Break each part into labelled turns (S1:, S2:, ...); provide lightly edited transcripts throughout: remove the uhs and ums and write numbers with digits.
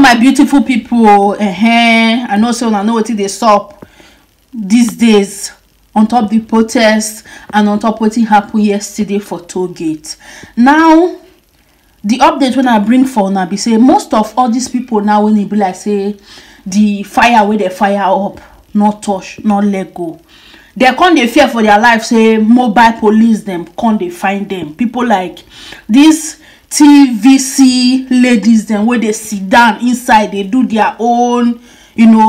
S1: my beautiful people, I know so I know what they stop these days on top the protest and on top what happened yesterday for Tollgate. Now the update when I bring for now be say most of all these people now when they be like say the fire where they fire up, not touch, not let go. They can't they fear for their life, say mobile police them, can't they find them. People like these TVC ladies them where they sit down inside, they do their own,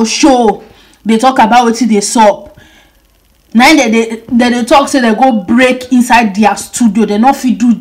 S1: show. They talk about what they saw. Now they talk, say they go break inside their studio. They not fit do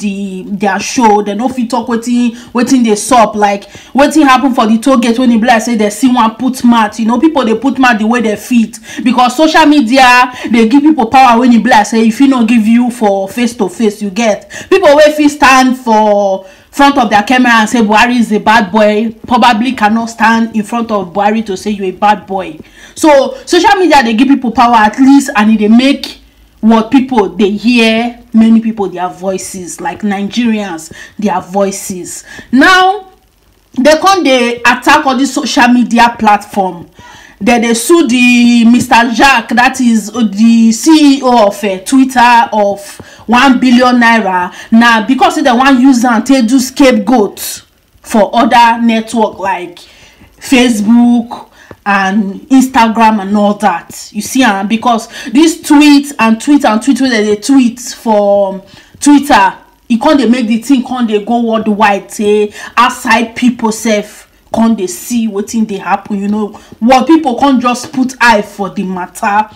S1: their show. They not fit talk waiting they sup, like waiting happen for the Tollgate when they be like say they see one put mat. People they put mat the way they fit, because social media they give people power when you be like say if you not give you for face to face, you get people where fit stand for front of their camera and say Buhari is a bad boy, probably cannot stand in front of Buhari to say you're a bad boy. So social media they give people power at least, and they make what people they hear, many people their voices, like Nigerians their voices. Now they attack all the social media platform. They sue the Mr. Jack, that is the CEO of Twitter, of 1 billion naira. Now because they want use and they do scapegoats for other network like Facebook and Instagram and all that. You see, because these tweets that they tweet for Twitter, it can't they make the thing can't they go worldwide, say outside people safe. Can't they see what thing they happen, what people can't just put eye for the matter,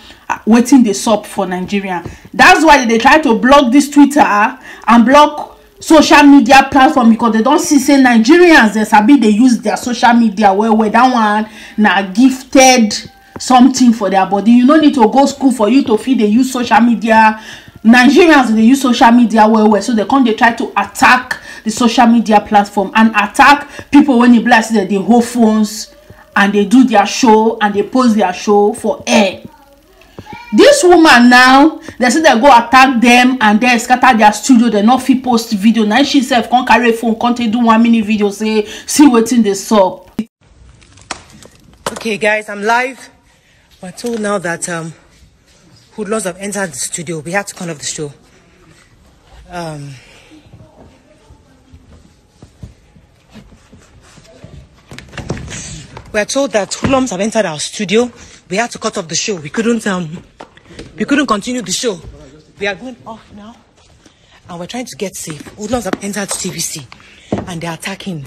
S1: waiting they sup for Nigeria. That's why they try to block this Twitter and block social media platform, because they don't see say Nigerians they sabi they use their social media where that one na gifted something for their body. You don't need to go school for you to feel they use social media. Nigerians they use social media well, so they try to attack the social media platform and attack people when you blast that they hold phones and they do their show and they post their show for air. This woman now, they say they go attack them and they scatter their studio. They not fit post video. Now she self can't carry phone, can't do 1 minute video, say see what's in the sub.
S2: Okay guys, I'm live. We're told now that hoodlums have entered the studio. We have to cut off the show. We're told that hoodlums have entered our studio. We had to cut off the show. We couldn't continue the show. We are going off now, and we're trying to get safe. Hoodlums have entered TVC, and they're attacking.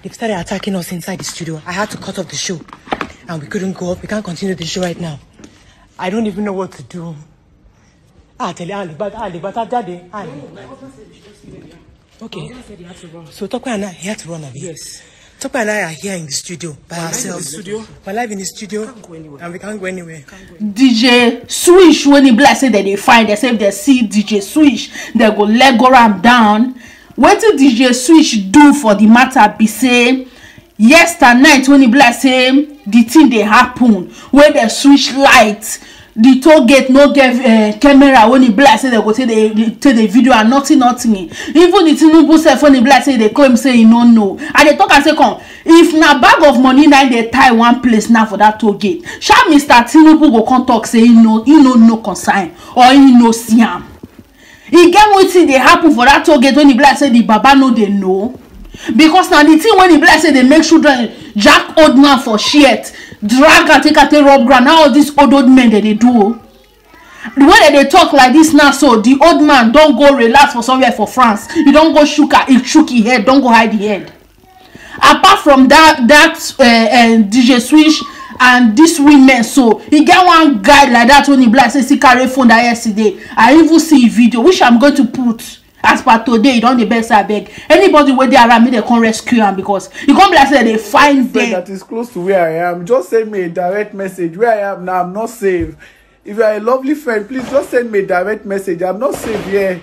S2: They've started attacking us inside the studio. I had to cut off the show, and we couldn't go up. We can't continue the show right now. I don't even know what to do. Okay. So Tokwe and I had to run a bit. Yes. Tokwe and I are here in the studio by ourselves. We're live in the studio and we can't go anywhere.
S1: DJ Swish, when he bless say that they find, they say if they see DJ Swish, they go leg around down. What did DJ Swish do for the matter be say yesterday night when he bless say the thing they happen where they switch lights, the Tollgate no get camera when he bless say they go take the video and nothing. Even the Tinubu self when he bless say they claim say he no know. And they talk and say come if na bag of money now they tie one place now for that Tollgate. Shall Mr. Tinubu go come talk say he no concern or he no see him. He get wetin dey happen for that Tollgate when he bless say the Baba no they know. Because now the thing when he bless say they make children jack old man for shit, drag and take rob ground. Now all these old men that they do, the way that they talk like this now, so the old man don't go relax for somewhere for France. You don't go shook his head, don't go hide the head. Apart from that DJ Swish and this women, so he get one guy like that when he bless say he carry phone that yesterday. I even see a video which I'm going to put. As per today, you don't the best I beg. Anybody where they around me, they can't rescue them because you can't be like say they find them.
S3: That is close to where I am. Just send me a direct message. Where I am now, I'm not safe. If you are a lovely friend, please just send me a direct message. I'm not safe here.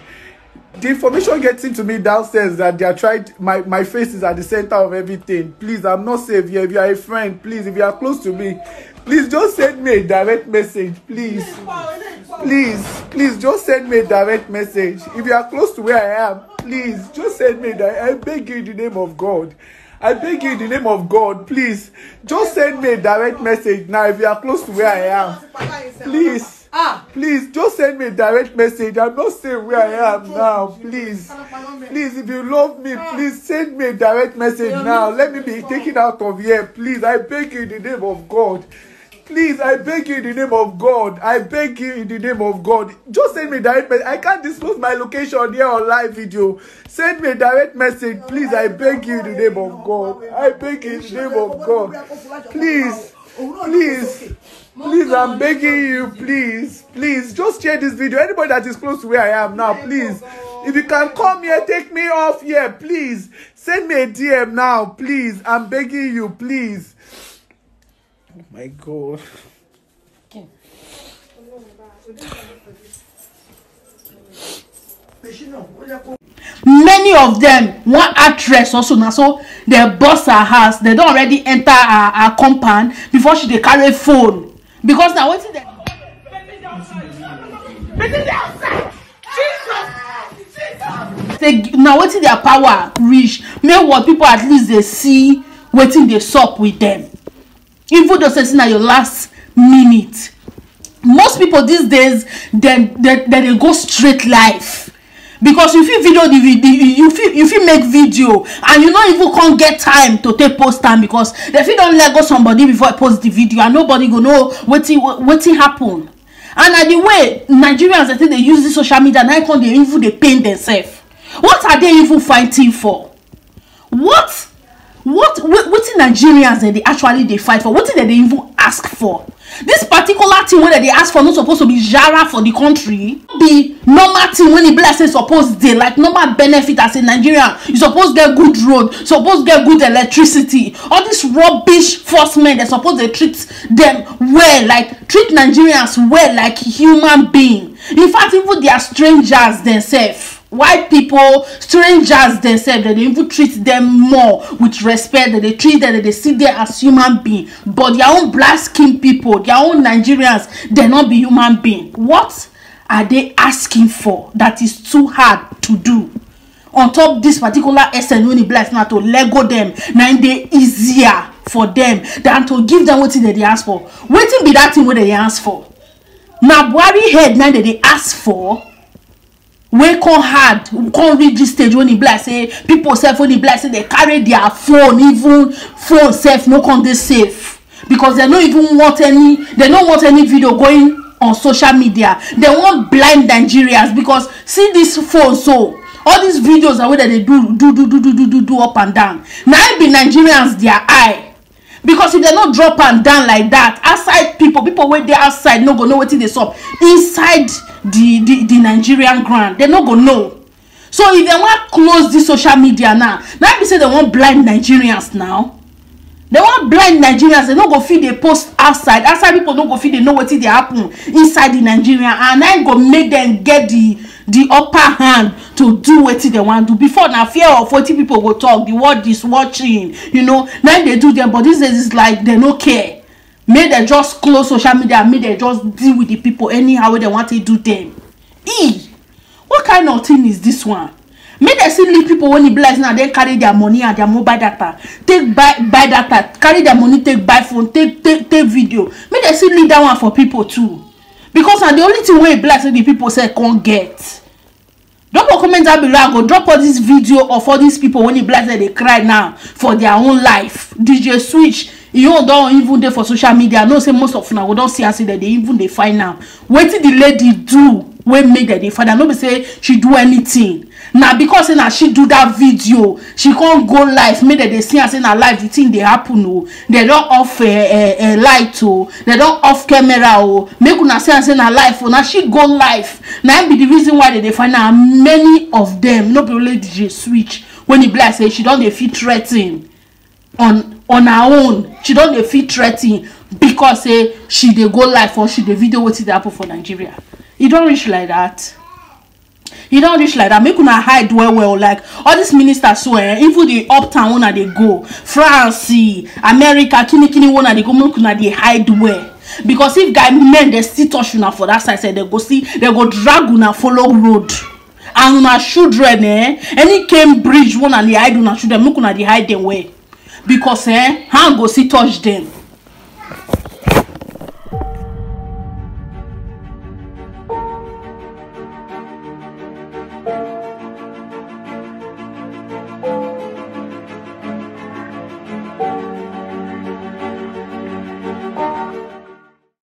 S3: The information gets into me downstairs that they are trying. My face is at the center of everything. Please, I'm not safe here. If you are a friend, please, if you are close to me, please just send me a direct message. Please, just send me a direct message. If you are close to where I am, please just send me that. I beg you in the name of God. I beg you in the name of God, please. Just send me a direct message now if you are close to where I am. Please. Please, just send me a direct message. I'm not saying where I am now. Please. Please, if you love me, please send me a direct message now. Let me be taken out of here. Please, I beg you in the name of God. Please, I beg you in the name of God. I beg you in the name of God. Just send me a direct message. I can't disclose my location here on live video. Send me a direct message. Please, I beg you in the name of God. I beg you in the name of God. Please. Please. Please, I'm begging you. Please. Please, just share this video. Anybody that is close to where I am now, please. If you can come here, take me off here. Please. Send me a DM now. Please. I'm begging you. Please. Oh my God.
S1: Many of them, one actress also now, so they bust her house. They don't already enter her compound before she they carry phone. Because now what's it there? Now what's their power reach? Make what people at least they see waiting they sup with them. Even though it's in your last minute. Most people these days then they go straight live. Because if you video the video, you feel make video and you not even can't get time to take post time because if you don't let go somebody before I post the video and nobody go know what happen. And at the way Nigerians I think they use the social media and I can't they even they pain themselves. What are they even fighting for? What Nigerians they actually they fight for? What did they even ask for? This particular thing when they ask for not supposed to be jara for the country. Be normal thing when the blessing supposed they like normal benefit as a Nigerian. You supposed get good road, supposed get good electricity. All this rubbish force men they supposed they treat them well, like treat Nigerians well like human being. In fact, even they are strangers themselves. White people, strangers themselves, they even treat them more with respect. That they treat them, that they see them as human beings. But their own black skin people, their own Nigerians, they not be human beings. What are they asking for that is too hard to do? On top this particular SN when blacks now to lego them, now they easier for them than to give them what they ask for. Waiting be that thing what they ask for. Now Buhari head now that they ask for. We can't reach this stage when the black say people self when the black say they carry their phone, even phone self no can they safe because they don't even want any video going on social media. They want blind Nigerians because see this phone so all these videos are where they do up and down. Now it be Nigerians their eye. Because if they not drop and down like that, outside people where they outside no go know what they sup. Inside the Nigerian ground, they not go know. So if they want close this social media now be say they want blind Nigerians now. They want blind Nigerians, they not go feed they post outside. Outside people don't go feed they know what they happen inside the Nigerian, and I go make them get the upper hand to do what they want to do. Before now fear of 40 people go talk, the world is watching, you know. Now they do them, but this is like they don't care. May they just close social media, may they just deal with the people anyhow they want to do them. What kind of thing is this one? May they see leave people when the bless now they carry their money and their mobile data, take buy data, carry their money, take buy phone, take video. May they see leave that one for people too. Because the only thing where black the people say can't get. Drop a comment down below. I go drop all this video of all these people when the black they cry now for their own life. DJ Switch, you don't even there for social media. No say most of now we don't see us that they even they find now. What did the lady do when make that they find out? Nobody say she do anything. Now because now she do that video, she can't go live. Make that they see us in her life. The thing they happen. Oh, they don't off a light. Oh, they don't off camera. Oh, make una see us in her life. Oh, now she go live. Now be the reason why they find out many of them. No be only DJ Switch. When the black say she don't they feel threatened on her own. She don't they feel threatened because she they go live or she the video what they happen for Nigeria. You don't reach like that. You don't reach like that. Make una hide well like all these ministers so even the uptown one they go France, America, kini one they go make una they hide well. Because if guy men they still touch una for that side, they go see they go drag una follow road. And una children any Cambridge one and they hide una children make una they hide them way. because hand go see touch them.